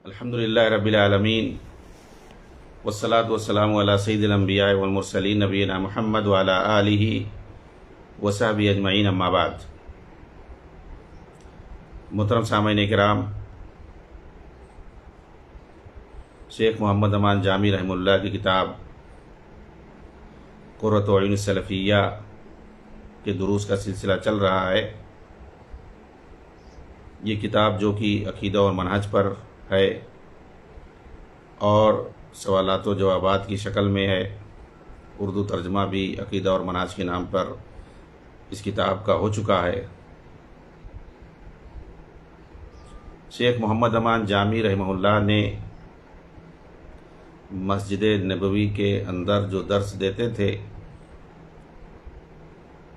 الحمدللہ رب العالمین والصلاة والسلام علی سید الانبیاء والمرسلین نبینا محمد وعلی آلہ وصحبہ اجمعین، اما بعد۔ محترم سامعین کرام، شیخ محمد امان جامی رحمہ اللہ کی کتاب قرۃ اعین السلفیہ کے دروس کا سلسلہ چل رہا ہے۔ یہ کتاب جو کہ عقیدہ اور منہج پر ہے اور سوالات و جوابات کی شکل میں ہے، اردو ترجمہ بھی عقیدہ اور منہج کے نام پر اس کتاب کا ہو چکا ہے۔ شیخ محمد امان جامی رحمہ اللہ نے مسجد نبوی کے اندر جو درس دیتے تھے،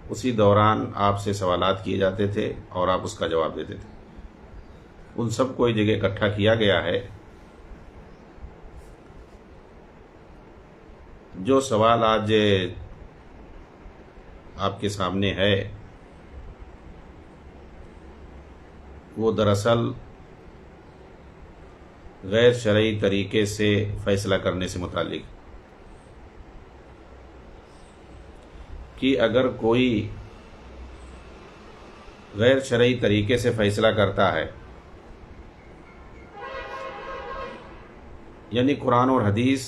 اسی دوران آپ سے سوالات کیے جاتے تھے اور آپ اس کا جواب دیتے تھے۔ ان سب کو ایک جگہ اکٹھا کیا گیا ہے۔ جو سوال آج آپ کے سامنے ہے وہ دراصل غیر شرعی طریقے سے فیصلہ کرنے سے متعلق، کہ اگر کوئی غیر شرعی طریقے سے فیصلہ کرتا ہے، یعنی قرآن اور حدیث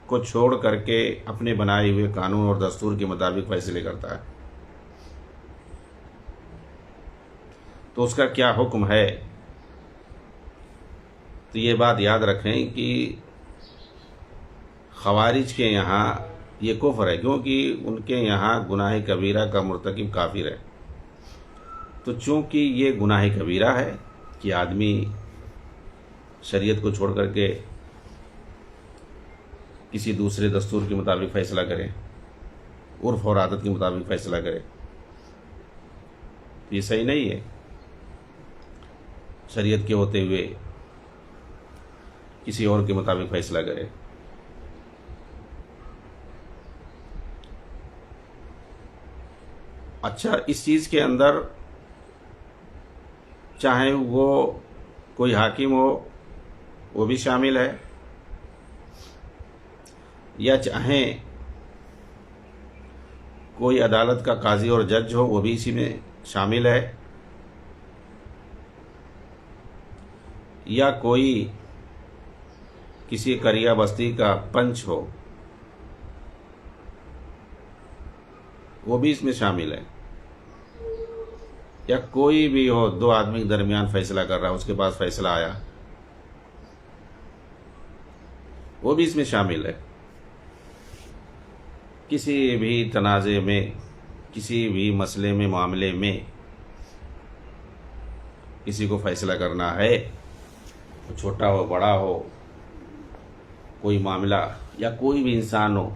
کو چھوڑ کر کے اپنے بنائے ہوئے قانون اور دستور کے مطابق فیصلے کرتا ہے، تو اس کا کیا حکم ہے؟ تو یہ بات یاد رکھیں کہ خوارج کے یہاں یہ کفر ہے، کیونکہ ان کے یہاں گناہ کبیرہ کا مرتکب کافر ہے۔ تو چونکہ یہ گناہ کبیرہ ہے کہ آدمی شریعت کو چھوڑ کر کے کسی دوسرے دستور کے مطابق فیصلہ کرے، عرف اور عادت کے مطابق فیصلہ کرے، یہ صحیح نہیں ہے۔ شریعت کے ہوتے ہوئے کسی اور کے مطابق فیصلہ کرے۔ اچھا، اس چیز کے اندر چاہے وہ کوئی حاکم ہو وہ بھی شامل ہے، یا چاہیں کوئی عدالت کا قاضی اور جج ہو وہ بھی اسی میں شامل ہے، یا کوئی کسی قریہ بستی کا پنچ ہو وہ بھی اس میں شامل ہے، یا کوئی بھی ہو دو آدمی کے درمیان فیصلہ کر رہا ہے، اس کے پاس فیصلہ آیا، وہ بھی اس میں شامل ہے۔ کسی بھی تنازع میں، کسی بھی مسئلے میں، معاملے میں کسی کو فیصلہ کرنا ہے، چھوٹا ہو بڑا ہو، کوئی معاملہ یا کوئی بھی انسان ہو،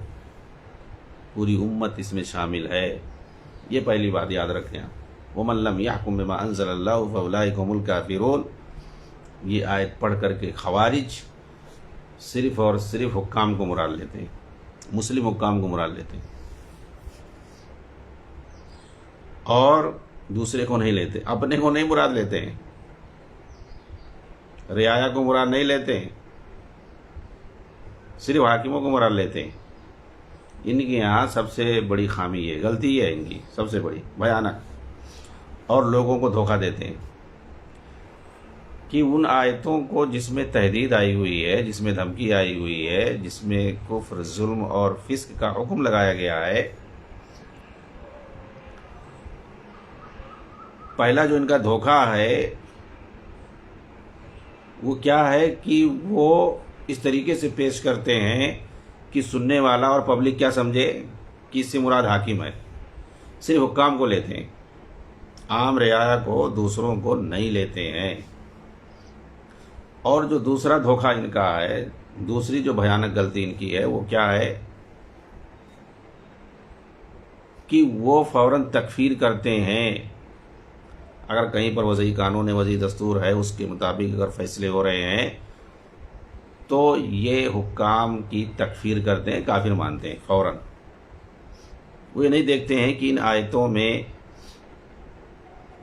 پوری امت اس میں شامل ہے۔ یہ پہلی بات یاد رکھیں آپ۔ وَمَن لَّمْ يَحْكُم بِمَا أَنزَلَ اللَّهُ فَأُولَٰئِكَ هُمُ الْكَافِرُونَ، یہ آیت پڑھ کر کے خوارج صرف اور صرف حکام کو مراد لیتے ہیں، مسلم حکام کو مراد لیتے ہیں، اور دوسرے کو نہیں لیتے، اپنے کو نہیں مراد لیتے ہیں، رعایا کو مراد نہیں لیتے ہیں، صرف حاکموں کو مراد لیتے ہیں۔ ان کے یہاں سب سے بڑی خامی ہے، غلطی ہے ان کی سب سے بڑی بھیانک، اور لوگوں کو دھوکہ دیتے ہیں کہ ان آیتوں کو جس میں تہدید آئی ہوئی ہے، جس میں دھمکی آئی ہوئی ہے، جس میں کفر، ظلم اور فسق کا حکم لگایا گیا ہے، پہلا جو ان کا دھوکہ ہے وہ کیا ہے کہ وہ اس طریقے سے پیش کرتے ہیں کہ سننے والا اور پبلک کیا سمجھے کہ اس سے مراد حاکم ہے، صرف حکام کو لیتے ہیں، عام رعایا کو، دوسروں کو نہیں لیتے ہیں۔ اور جو دوسرا دھوکہ ان کا ہے، دوسری جو بھیانک غلطی ان کی ہے وہ کیا ہے کہ وہ فوراً تکفیر کرتے ہیں۔ اگر کہیں پر وضعی قانون، وضعی دستور ہے، اس کے مطابق اگر فیصلے ہو رہے ہیں تو یہ حکام کی تکفیر کرتے ہیں، کافر مانتے ہیں فوراً۔ وہ یہ نہیں دیکھتے ہیں کہ ان آیتوں میں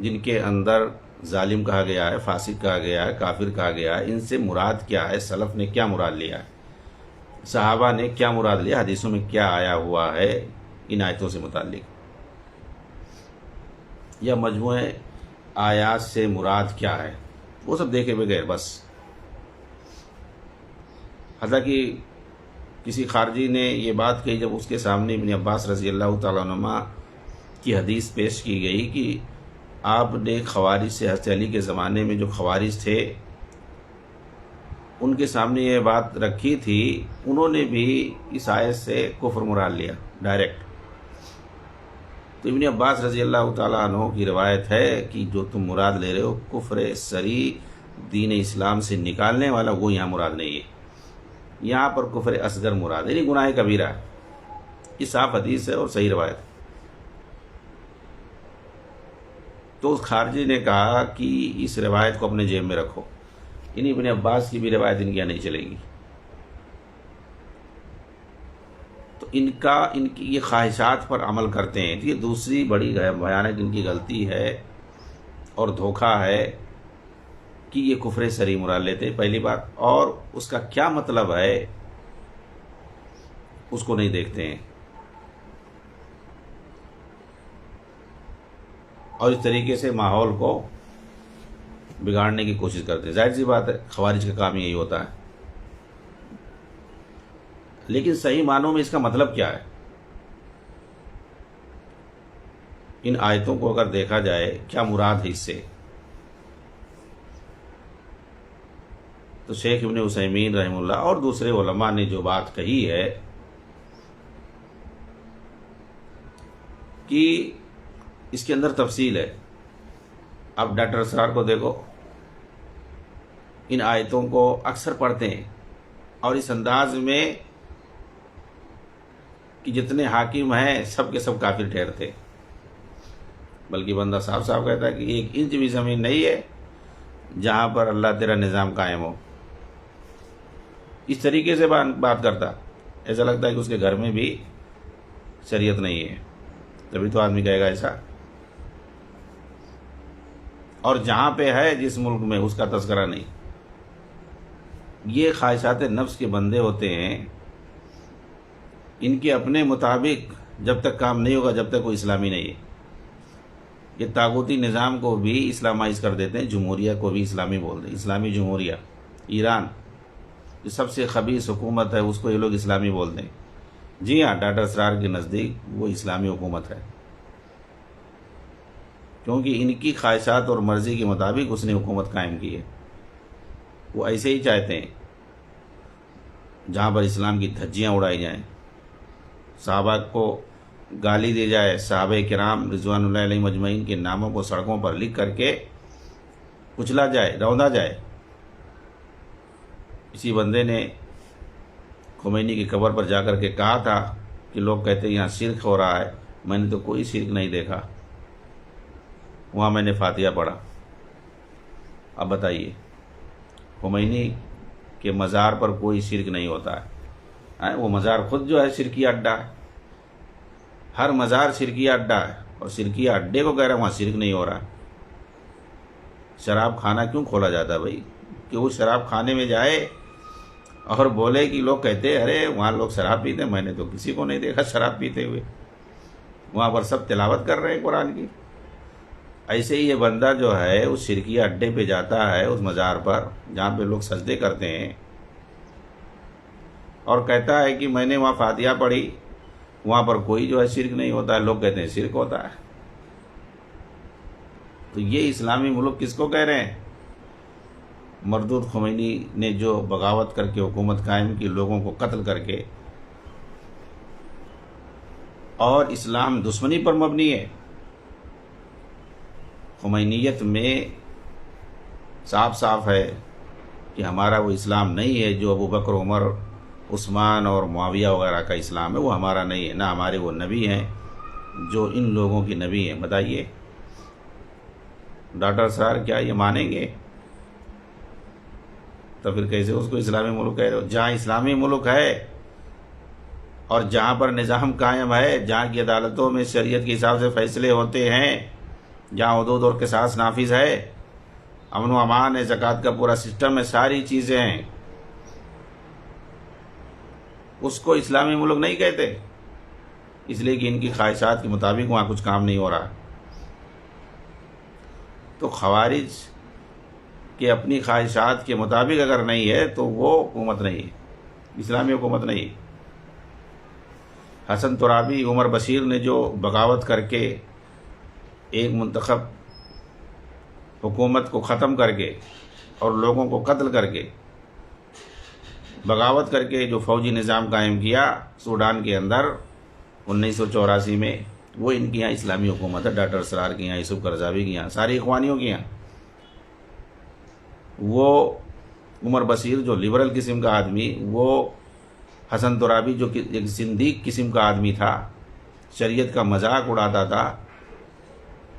جن کے اندر ظالم کہا گیا ہے، فاسق کہا گیا ہے، کافر کہا گیا ہے، ان سے مراد کیا ہے؟ سلف نے کیا مراد لیا ہے؟ صحابہ نے کیا مراد لیا؟ حدیثوں میں کیا آیا ہوا ہے ان آیتوں سے متعلق؟ یا مجموعے آیات سے مراد کیا ہے؟ وہ سب دیکھے بغیر بس. حالانکہ کسی خارجی نے یہ بات کہی جب اس کے سامنے ابن عباس رضی اللہ تعالیٰ عنہما کی حدیث پیش کی گئی کہ آپ نے خوارج سے، حضرت علی کے زمانے میں جو خوارج تھے ان کے سامنے یہ بات رکھی تھی، انہوں نے بھی اس آیت سے کفر مراد لیا ڈائریکٹ. تو ابن عباس رضی اللہ تعالیٰ عنہ کی روایت ہے کہ جو تم مراد لے رہے ہو کفر صریح، دین اسلام سے نکالنے والا، وہ یہاں مراد نہیں ہے. یہاں پر کفر اصغر مراد ہے، یعنی گناہ کبیرہ ہے. یہ صاف حدیث ہے اور صحیح روایت ہے. تو اس خارجی نے کہا کہ اس روایت کو اپنے جیب میں رکھو، یعنی ابن عباس کی بھی روایت ان کی یہاں نہیں چلے گی. تو ان کی یہ خواہشات پر عمل کرتے ہیں. یہ دوسری بڑی بھیانک ان کی غلطی ہے اور دھوکہ ہے کہ یہ کفر صریح مراد لیتے ہیں، پہلی بات. اور اس کا کیا مطلب ہے اس کو نہیں دیکھتے ہیں، اور اس طریقے سے ماحول کو بگاڑنے کی کوشش کرتے ہیں. ظاہر سی بات ہے، خوارج کا کام یہی ہوتا ہے. لیکن صحیح معنوں میں اس کا مطلب کیا ہے؟ ان آیتوں کو اگر دیکھا جائے کیا مراد ہے اس سے، تو شیخ ابن عثیمین رحمہ اللہ اور دوسرے علماء نے جو بات کہی ہے کہ اس کے اندر تفصیل ہے. اب ڈاکٹر اسرار کو دیکھو، ان آیتوں کو اکثر پڑھتے ہیں اور اس انداز میں کہ جتنے حاکم ہیں سب کے سب کافر ٹھہرتے، بلکہ بندہ صاف صاف کہتا ہے کہ 1 انچ بھی زمین نہیں ہے جہاں پر اللہ تیرا نظام قائم ہو. اس طریقے سے بات کرتا، ایسا لگتا ہے کہ اس کے گھر میں بھی شریعت نہیں ہے. تبھی تو آدمی کہے گا ایسا. اور جہاں پہ ہے جس ملک میں اس کا تذکرہ نہیں. یہ خواہشات نفس کے بندے ہوتے ہیں، ان کے اپنے مطابق جب تک کام نہیں ہوگا جب تک کوئی اسلامی نہیں ہے. یہ طاغوتی نظام کو بھی اسلامائز کر دیتے ہیں، جمہوریہ کو بھی اسلامی بول دیں. اسلامی جمہوریہ ایران جو سب سے خبیث حکومت ہے اس کو یہ لوگ اسلامی بول دیں. جی ہاں، ڈاکٹر اسرار کے نزدیک وہ اسلامی حکومت ہے، کیونکہ ان کی خواہشات اور مرضی کے مطابق اس نے حکومت قائم کی ہے. وہ ایسے ہی چاہتے ہیں جہاں پر اسلام کی دھجیاں اڑائی جائیں، صحابہ کو گالی دی جائے، صحابہ کرام رضوان اللہ علیہ مجمعین کے ناموں کو سڑکوں پر لکھ کر کے کچلا جائے، روندا جائے. اسی بندے نے خمینی کی قبر پر جا کر کے کہا تھا کہ لوگ کہتے ہیں یہاں شرک ہو رہا ہے. میں نے تو کوئی شرک نہیں دیکھا، وہاں میں نے فاتحہ پڑھا. اب بتائیے، خمینی کے مزار پر کوئی شرک نہیں ہوتا ہے؟ وہ مزار خود جو ہے شرکیہ اڈا ہے. ہر مزار شرکیہ اڈا ہے، اور شرکیہ اڈے کو کہہ رہا ہے وہاں شرک نہیں ہو رہا. شراب خانہ کیوں کھولا جاتا ہے بھائی؟ کہ وہ شراب خانے میں جائے اور بولے کہ لوگ کہتے ارے وہاں لوگ شراب پیتے ہیں، میں نے تو کسی کو نہیں دیکھا شراب پیتے ہوئے، وہاں پر سب تلاوت کر رہے ہیں قرآن کی. ایسے ہی یہ بندہ جو ہے اس شرکیہ اڈے پہ جاتا ہے، اس مزار پر جہاں پہ لوگ سجدے کرتے ہیں، اور کہتا ہے کہ میں نے وہاں فاتحہ پڑھی، وہاں پر کوئی جو ہے شرک نہیں ہوتا ہے. لوگ کہتے ہیں شرک ہوتا ہے. تو یہ اسلامی ملک کس کو کہہ رہے ہیں؟ مردود خمینی نے جو بغاوت کر کے حکومت قائم کی، لوگوں کو قتل کر کے، اور اسلام دشمنی پر مبنی ہے. خمینیت میں صاف صاف ہے کہ ہمارا وہ اسلام نہیں ہے جو ابو بکر، عمر، عثمان اور معاویہ وغیرہ کا اسلام ہے، وہ ہمارا نہیں ہے. نہ ہمارے وہ نبی ہیں جو ان لوگوں کے نبی ہیں. بتائیے ڈاکٹر صاحب کیا یہ مانیں گے؟ تو پھر کیسے اس کو اسلامی ملک کہہ رہے ہو؟ جہاں اسلامی ملک ہے اور جہاں پر نظام قائم ہے، جہاں کی عدالتوں میں شریعت کے حساب سے فیصلے ہوتے ہیں، جہاں حدود اور قصاص نافذ ہے، امن و امان ہے، زکوٰۃ کا پورا سسٹم ہے، ساری چیزیں ہیں، اس کو اسلامی ملک نہیں کہتے، اس لیے کہ ان کی خواہشات کے مطابق وہاں کچھ کام نہیں ہو رہا۔ تو خوارج کہ اپنی خواہشات کے مطابق اگر نہیں ہے تو وہ حکومت نہیں ہے، اسلامی حکومت نہیں۔ حسن ترابی، عمر بشیر نے جو بغاوت کر کے ایک منتخب حکومت کو ختم کر کے اور لوگوں کو قتل کر کے، بغاوت کر کے جو فوجی نظام قائم کیا سوڈان کے اندر 1984 میں، وہ ان کے یہاں اسلامی حکومت ہے، ڈاکٹر اسرار کے یہاں، یوسف قرضاوی کے یہاں، ساری اخوانیوں کے یہاں۔ وہ عمر بشیر جو لبرل قسم کا آدمی، وہ حسن ترابی جو ایک زندیق قسم کا آدمی تھا، شریعت کا مذاق اڑاتا تھا،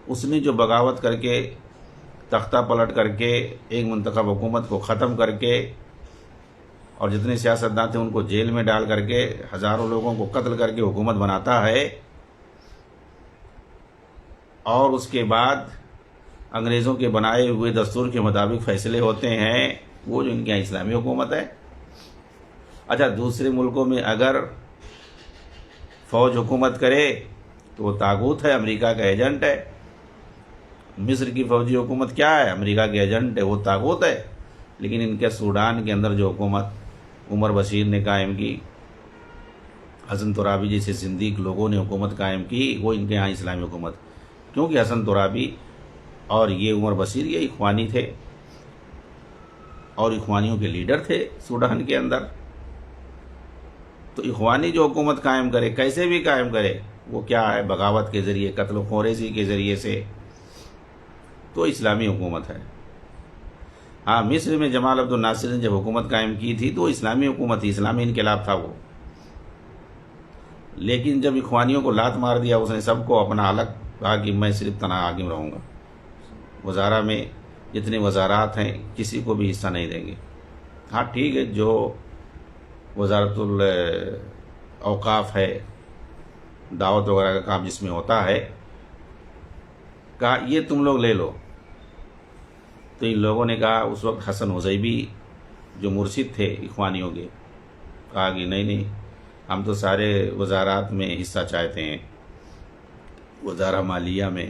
اس نے جو بغاوت کر کے تختہ پلٹ کر کے ایک منتخب حکومت کو ختم کر کے اور جتنے سیاستدان تھے ان کو جیل میں ڈال کر کے ہزاروں لوگوں کو قتل کر کے حکومت بناتا ہے، اور اس کے بعد انگریزوں کے بنائے ہوئے دستور کے مطابق فیصلے ہوتے ہیں، وہ جو ان کے یہاں اسلامی حکومت ہے۔ اچھا، دوسرے ملکوں میں اگر فوج حکومت کرے تو وہ طاغوت ہے، امریکہ کا ایجنٹ ہے۔ مصر کی فوجی حکومت کیا ہے؟ امریکہ کے ایجنٹ ہے، وہ طاغوت ہے۔ لیکن ان کے سوڈان کے اندر جو حکومت عمر بشیر نے قائم کی، حسن ترابی جیسے زندیق لوگوں نے حکومت قائم کی، وہ ان کے یہاں اسلامی حکومت، کیونکہ حسن ترابی اور یہ عمر بشیر یہ اخوانی تھے اور اخوانیوں کے لیڈر تھے سوڈان کے اندر۔ تو اخوانی جو حکومت قائم کرے، کیسے بھی قائم کرے، وہ کیا ہے؟ بغاوت کے ذریعے، قتل و خوریزی کے ذریعے سے، تو اسلامی حکومت ہے۔ ہاں، مصر میں جمال عبد الناصر نے جب حکومت قائم کی تھی تو وہ اسلامی حکومت تھی، اسلامی انقلاب تھا وہ۔ لیکن جب اخوانیوں کو لات مار دیا، اس نے سب کو اپنا الگ کہا کہ میں صرف تنہا حاکم رہوں گا، وزارہ میں جتنے وزارات ہیں کسی کو بھی حصہ نہیں دیں گے۔ ہاں ٹھیک ہے، جو وزارت الاوقاف ہے، دعوت وغیرہ کا کام جس میں ہوتا ہے، کہا یہ تم لوگ لے لو۔ تو ان لوگوں نے کہا، اس وقت حسن حزیبی جو مرشد تھے اخوانیوں کے، کہا کہ نہیں، ہم تو سارے وزارات میں حصہ چاہتے ہیں، وزارہ مالیہ میں،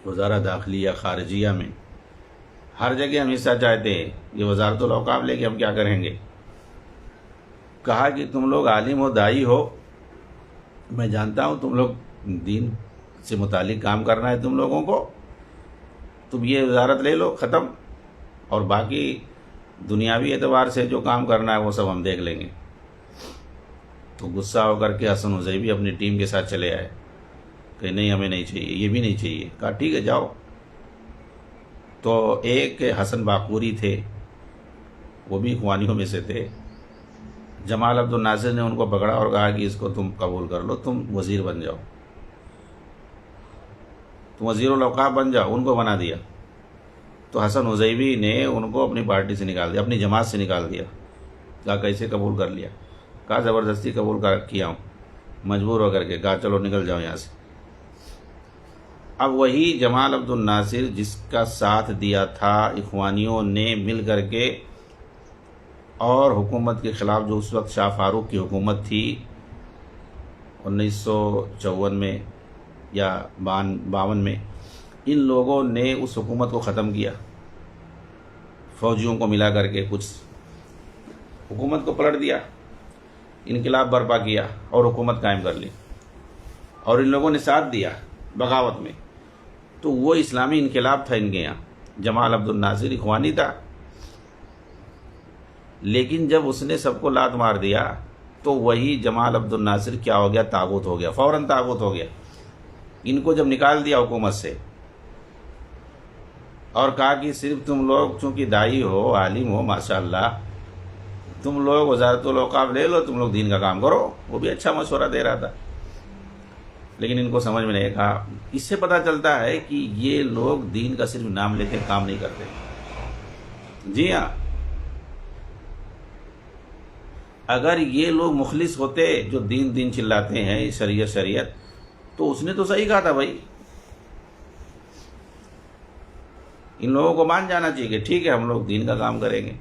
وزارہ داخلیہ، خارجیہ میں، ہر جگہ ہم حصہ چاہتے ہیں، یہ وزارت الاوقاف لے کے ہم کیا کریں گے؟ کہا کہ تم لوگ عالم ہو، داعی ہو، میں جانتا ہوں تم لوگ دین سے متعلق کام کرنا ہے تم لوگوں کو، تم یہ وزارت لے لو، ختم، اور باقی دنیاوی اعتبار سے جو کام کرنا ہے وہ سب ہم دیکھ لیں گے۔ تو غصہ ہو کر کے حسن حزیبی اپنی ٹیم کے ساتھ چلے آئے کہ نہیں، ہمیں نہیں چاہیے، یہ بھی نہیں چاہیے۔ کہا ٹھیک ہے، جاؤ۔ تو ایک حسن باقوری تھے، وہ بھی اخوانیوں میں سے تھے، جمال عبد الناصر نے ان کو پکڑا اور کہا کہ اس کو تم قبول کر لو، تم وزیر بن جاؤ، تم وزیر الاوقاف بن جاؤ، ان کو بنا دیا۔ تو حسن حزیبی نے ان کو اپنی پارٹی سے نکال دیا، اپنی جماعت سے نکال دیا۔ کہا کیسے قبول کر لیا؟ کہا زبردستی قبول کیا ہوں، مجبور ہو کر کے۔ کہا چلو نکل جاؤ یہاں سے۔ اب وہی جمال عبد الناصر جس کا ساتھ دیا تھا اخوانیوں نے مل کر کے، اور حکومت کے خلاف جو اس وقت شاہ فاروق کی حکومت تھی 1954 میں یا 52 میں، ان لوگوں نے اس حکومت کو ختم کیا، فوجیوں کو ملا کر کے کچھ حکومت کو پلٹ دیا، انقلاب برپا کیا اور حکومت قائم کر لی، اور ان لوگوں نے ساتھ دیا بغاوت میں۔ تو وہ اسلامی انقلاب تھا ان کے یہاں۔ جمال عبد الناصر اخوانی تھا، لیکن جب اس نے سب کو لات مار دیا تو وہی جمال عبد الناصر کیا ہو گیا؟ طاغوت ہو گیا، فوراً طاغوت ہو گیا۔ ان کو جب نکال دیا حکومت سے اور کہا کہ صرف تم لوگ چونکہ داعی ہو، عالم ہو، ماشاءاللہ، تم لوگ وزارت الاوقاف لے لو، تم لوگ دین کا کام کرو۔ وہ بھی اچھا مشورہ دے رہا تھا، لیکن ان کو سمجھ میں نہیں کہا۔ اس سے پتہ چلتا ہے کہ یہ لوگ دین کا صرف نام لیتے، کام نہیں کرتے۔ جی ہاں، اگر یہ لوگ مخلص ہوتے جو دین چلاتے ہیں، شریعت شریعت، تو اس نے تو صحیح کہا تھا بھائی۔ ان لوگوں کو مان جانا چاہیے کہ ٹھیک ہے ہم لوگ دین کا کام کریں گے،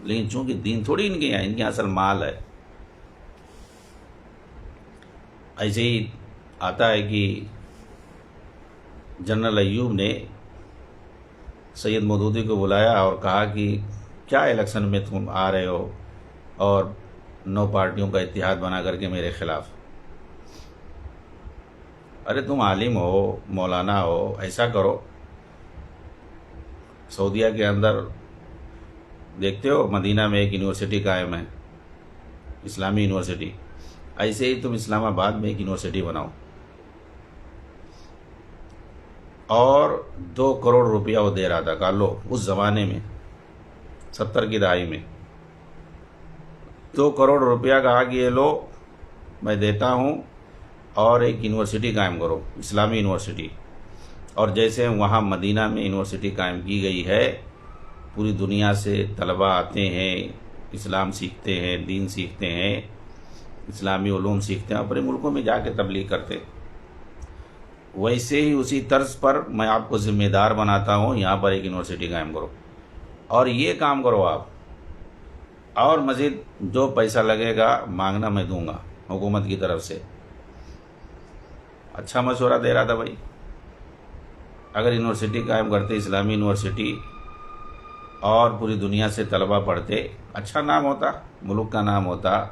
لیکن چونکہ دین تھوڑی ان کے یہاں، ان کے اصل مال ہے۔ ایسے ہی آتا ہے کہ جنرل ایوب نے سید مودودی کو بلایا اور کہا کہ کیا الیکشن میں تم آ رہے ہو اور 9 پارٹیوں کا اتحاد بنا کر کے میرے خلاف؟ ارے تم عالم ہو، مولانا ہو، ایسا کرو، سعودیہ کے اندر دیکھتے ہو مدینہ میں ایک یونیورسٹی قائم ہے، اسلامی یونیورسٹی، ایسے ہی تم اسلام آباد میں ایک یونیورسٹی بناؤ اور 2 کروڑ روپیہ وہ دے رہا تھا، کہا لو، اس زمانے میں 70 کی دہائی میں 2 کروڑ روپیہ کہا کہ یہ لو میں دیتا ہوں اور ایک یونیورسٹی قائم کرو، اسلامی یونیورسٹی۔ اور جیسے وہاں مدینہ میں یونیورسٹی قائم کی گئی ہے، پوری دنیا سے طلباء آتے ہیں، اسلام سیکھتے ہیں، دین سیکھتے ہیں، اسلامی علوم سیکھتے ہیں، اپنے ملکوں میں جا کے تبلیغ کرتے ہیں، ویسے ہی اسی طرز پر میں آپ کو ذمہ دار بناتا ہوں، یہاں پر ایک یونیورسٹی قائم کرو اور یہ کام کرو آپ، اور مزید جو پیسہ لگے گا مانگنا میں دوں گا حکومت کی طرف سے۔ اچھا مشورہ دے رہا تھا بھائی، اگر یونیورسٹی قائم کرتے، اسلامی یونیورسٹی، اور پوری دنیا سے طلباء پڑھتے، اچھا نام ہوتا، ملک کا نام ہوتا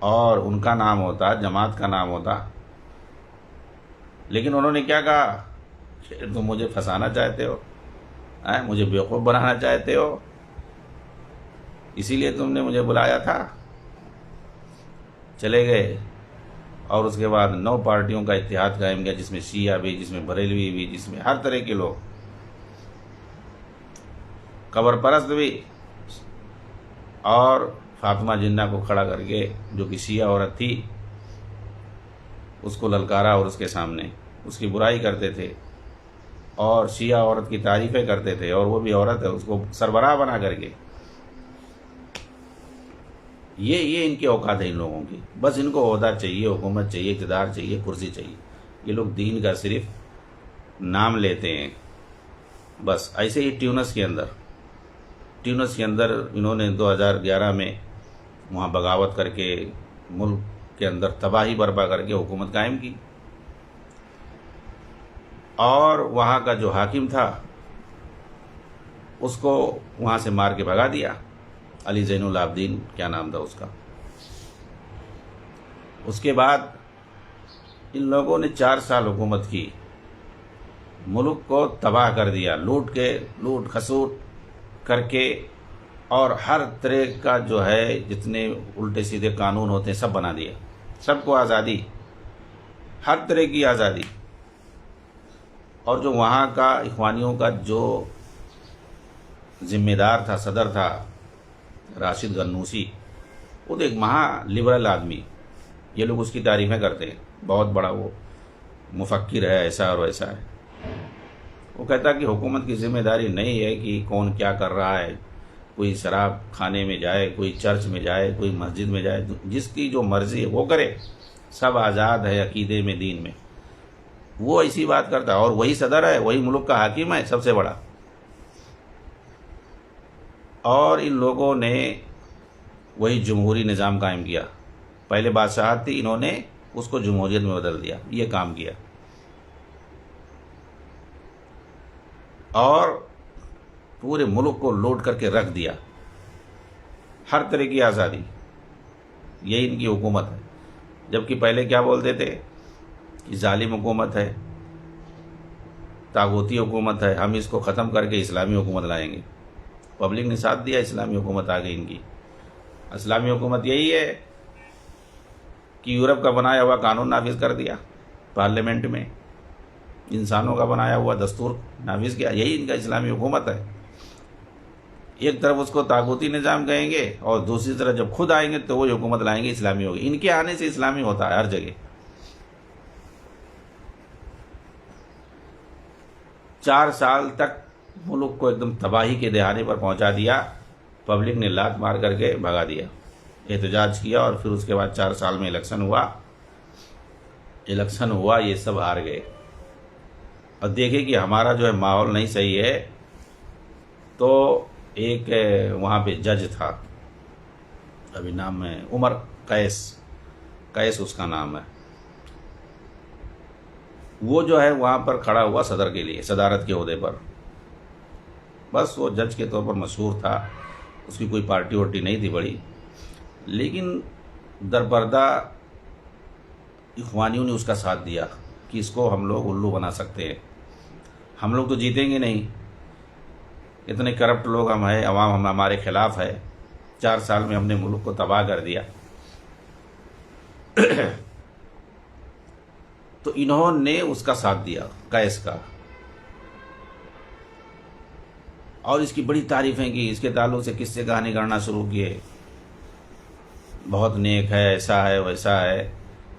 اور ان کا نام ہوتا، جماعت کا نام ہوتا۔ لیکن انہوں نے کیا کہا کہ تم مجھے پھنسانا چاہتے ہو، مجھے بیوقوف بنانا چاہتے ہو، اسی لیے تم نے مجھے بلایا تھا۔ چلے گئے اور اس کے بعد 9 پارٹیوں کا اتحاد قائم کیا، جس میں شیعہ بھی، جس میں بریلوی بھی، جس میں ہر طرح کے لوگ، قبر پرست بھی، اور فاطمہ جنہ کو کھڑا کر کے جو کہ شیعہ عورت تھی اس کو للکارا اور اس کے سامنے اس کی برائی کرتے تھے اور شیعہ عورت کی تعریفیں کرتے تھے، اور وہ بھی عورت ہے، اس کو سربراہ بنا کر کے۔ یہ ان کے اوقات ہے ان لوگوں کی، بس ان کو عہدہ چاہیے، حکومت چاہیے، اقتدار چاہیے، کرسی چاہیے۔ یہ لوگ دین کا صرف نام لیتے ہیں بس۔ ایسے ہی ٹیونس کے اندر انہوں نے 2011 میں وہاں بغاوت کر کے ملک کے اندر تباہی برپا کر کے حکومت قائم کی، اور وہاں کا جو حاکم تھا اس کو وہاں سے مار کے بھگا دیا، علی زین العابدین کیا نام تھا اس کا۔ اس کے بعد ان لوگوں نے 4 سال حکومت کی، ملک کو تباہ کر دیا، لوٹ کھسوٹ کر کے، اور ہر طرح کا جو ہے جتنے الٹے سیدھے قانون ہوتے ہیں سب بنا دیا، سب کو آزادی، ہر طرح کی آزادی۔ اور جو وہاں کا اخوانیوں کا جو ذمہ دار تھا، صدر تھا، راشد غنوشی، وہ تو ایک مہا لبرل آدمی، یہ لوگ اس کی تعریفیں کرتے ہیں، بہت بڑا وہ مفکر ہے، ایسا اور ویسا ہے۔ وہ کہتا کہ حکومت کی ذمہ داری نہیں ہے کہ کون کیا کر رہا ہے، کوئی شراب کھانے میں جائے، کوئی چرچ میں جائے، کوئی مسجد میں جائے، جس کی جو مرضی ہے وہ کرے، سب آزاد ہے عقیدے میں، دین میں۔ وہ ایسی بات کرتا ہے، اور وہی صدر ہے، وہی ملک کا حاکم ہے سب سے بڑا۔ اور ان لوگوں نے وہی جمہوری نظام قائم کیا، پہلے بادشاہت تھی، انہوں نے اس کو جمہوریت میں بدل دیا، یہ کام کیا۔ اور پورے ملک کو لوٹ کر کے رکھ دیا، ہر طرح کی آزادی، یہی ان کی حکومت ہے۔ جبکہ پہلے کیا بولتے تھے کہ ظالم حکومت ہے، طاغوتی حکومت ہے، ہم اس کو ختم کر کے اسلامی حکومت لائیں گے۔ پبلک نے ساتھ دیا، اسلامی حکومت آ گئی ان کی۔ اسلامی حکومت یہی ہے کہ یورپ کا بنایا ہوا قانون نافذ کر دیا پارلیمنٹ میں، انسانوں کا بنایا ہوا دستور نافذ کیا، یہی ان کا اسلامی حکومت ہے۔ ایک طرف اس کو طاغوتی نظام کہیں گے اور دوسری طرف جب خود آئیں گے تو وہی حکومت لائیں گے، اسلامی ہوگی۔ ان کے آنے سے اسلامی ہوتا ہے ہر جگہ۔ 4 سال تک ملک کو ایک دم تباہی کے دہانے پر پہنچا دیا، پبلک نے لات مار کر کے بھگا دیا، احتجاج کیا، اور پھر اس کے بعد 4 سال میں الیکشن ہوا، یہ سب ہار گئے۔ اور دیکھیں کہ ہمارا جو ہے ماحول نہیں صحیح ہے، تو ایک وہاں پہ جج تھا، ابھی نام ہے عمر قیس اس کا نام ہے، وہ جو ہے وہاں پر کھڑا ہوا صدر کے لیے، صدارت کے عہدے پر. بس وہ جج کے طور پر مشہور تھا، اس کی کوئی پارٹی وارٹی نہیں تھی بڑی، لیکن درپردہ اخوانیوں نے اس کا ساتھ دیا کہ اس کو ہم لوگ الو بنا سکتے ہیں، ہم لوگ تو جیتیں گے نہیں، اتنے کرپٹ لوگ ہم ہیں، عوام ہمارے خلاف ہے، 4 سال میں ہم نے ملک کو تباہ کر دیا. تو انہوں نے اس کا ساتھ دیا، قیس کا، اور اس کی بڑی تعریفیں کی، اس کے تعلق سے قصے کہانی کرنا شروع کیے، بہت نیک ہے، ایسا ہے ویسا ہے،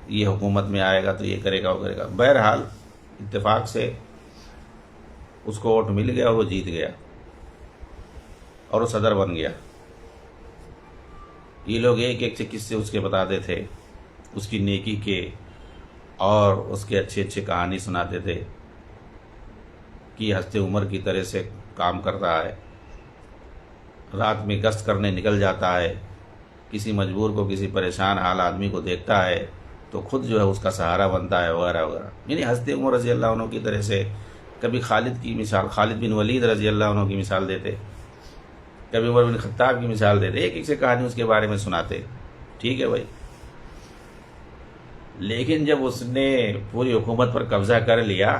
یہ حکومت میں آئے گا تو یہ کرے گا وہ کرے گا. بہرحال اتفاق سے اس کو ووٹ مل گیا اور وہ جیت گیا اور وہ صدر بن گیا. یہ لوگ ایک ایک سے قصے اس کے بتاتے تھے، اس کی نیکی کے، اور اس کے اچھے اچھے کہانی سناتے تھے کہ ہنستے عمر کی طرح سے کام کرتا ہے، رات میں گشت کرنے نکل جاتا ہے، کسی مجبور کو، کسی پریشان حال آدمی کو دیکھتا ہے تو خود جو ہے اس کا سہارا بنتا ہے، وغیرہ وغیرہ. یعنی ہنستے عمر رضی اللہ عنہ کی طرح سے. کبھی خالد کی مثال، خالد بن ولید رضی اللہ عنہ کی مثال دیتے، کبھی عمر بن خطاب کی مثال دیتے، ایک ایک سے کہانی اس کے بارے میں سناتے. ٹھیک ہے بھائی. لیکن جب اس نے پوری حکومت پر قبضہ کر لیا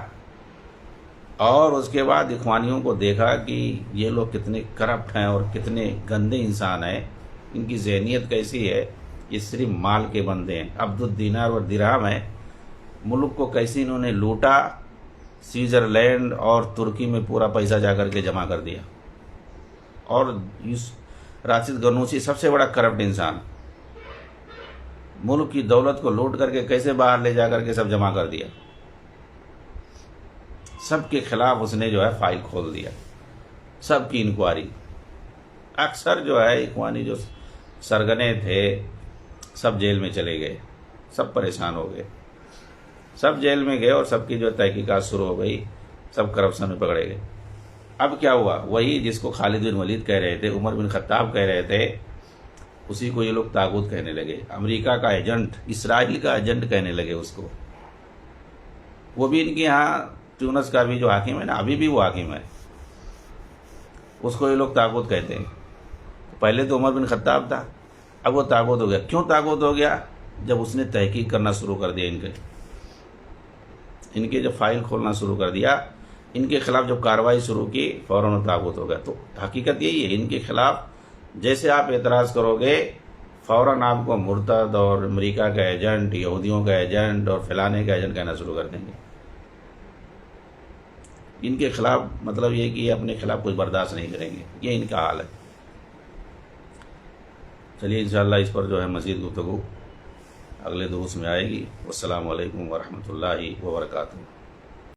اور اس کے بعد اخوانیوں کو دیکھا کہ یہ لوگ کتنے کرپٹ ہیں اور کتنے گندے انسان ہیں، ان کی ذہنیت کیسی ہے، یہ صرف مال کے بندے ہیں، عبد الدینار و درہم ہیں، ملک کو کیسے انہوں نے لوٹا، سوئٹزرلینڈ اور ترکی میں پورا پیسہ جا کر کے جمع کر دیا. اور راشد غنوشی سب سے بڑا کرپٹ انسان، ملک کی دولت کو لوٹ کر کے کیسے باہر لے جا کر کے سب جمع کر دیا. سب کے خلاف اس نے جو ہے فائل کھول دیا، سب کی انکوائری. اکثر جو ہے اخوانی جو سرگنے تھے سب جیل میں چلے گئے، سب پریشان ہو گئے، سب جیل میں گئے اور سب کی جو تحقیقات شروع ہو گئی، سب کرپشن میں پکڑے گئے. اب کیا ہوا؟ وہی جس کو خالد بن ولید کہہ رہے تھے، عمر بن خطاب کہہ رہے تھے، اسی کو یہ لوگ طاغوت کہنے لگے. امریکہ کا ایجنٹ، اسرائیل کا ایجنٹ کہنے لگے اس کو. وہ بھی ان کے یہاں ٹیونس کا بھی جو حاکم ہے نا، ابھی بھی وہ حاکم ہے، اس کو یہ لوگ طاغوت کہتے ہیں. پہلے تو عمر بن خطاب تھا، اب وہ طاغوت ہو گیا. کیوں طاغوت ہو گیا؟ جب اس نے تحقیق کرنا شروع کر دیا، ان کے جب فائل کھولنا شروع کر دیا، ان کے خلاف جب کارروائی شروع کی، فوراً طاغوت ہو گیا. تو حقیقت یہی ہے، ان کے خلاف جیسے آپ اعتراض کرو گے فوراً آپ کو مرتد اور امریکہ کا ایجنٹ، یہودیوں کا ایجنٹ اور فلانے کا ایجنٹ کہنا شروع کر دیں گے. ان کے خلاف مطلب یہ کہ یہ اپنے خلاف کوئی برداشت نہیں کریں گے. یہ ان کا حال ہے. چلیے انشاءاللہ اس پر جو ہے مزید گفتگو اگلے دروس میں آئے گی. والسلام علیکم ورحمۃ اللہ وبرکاتہ.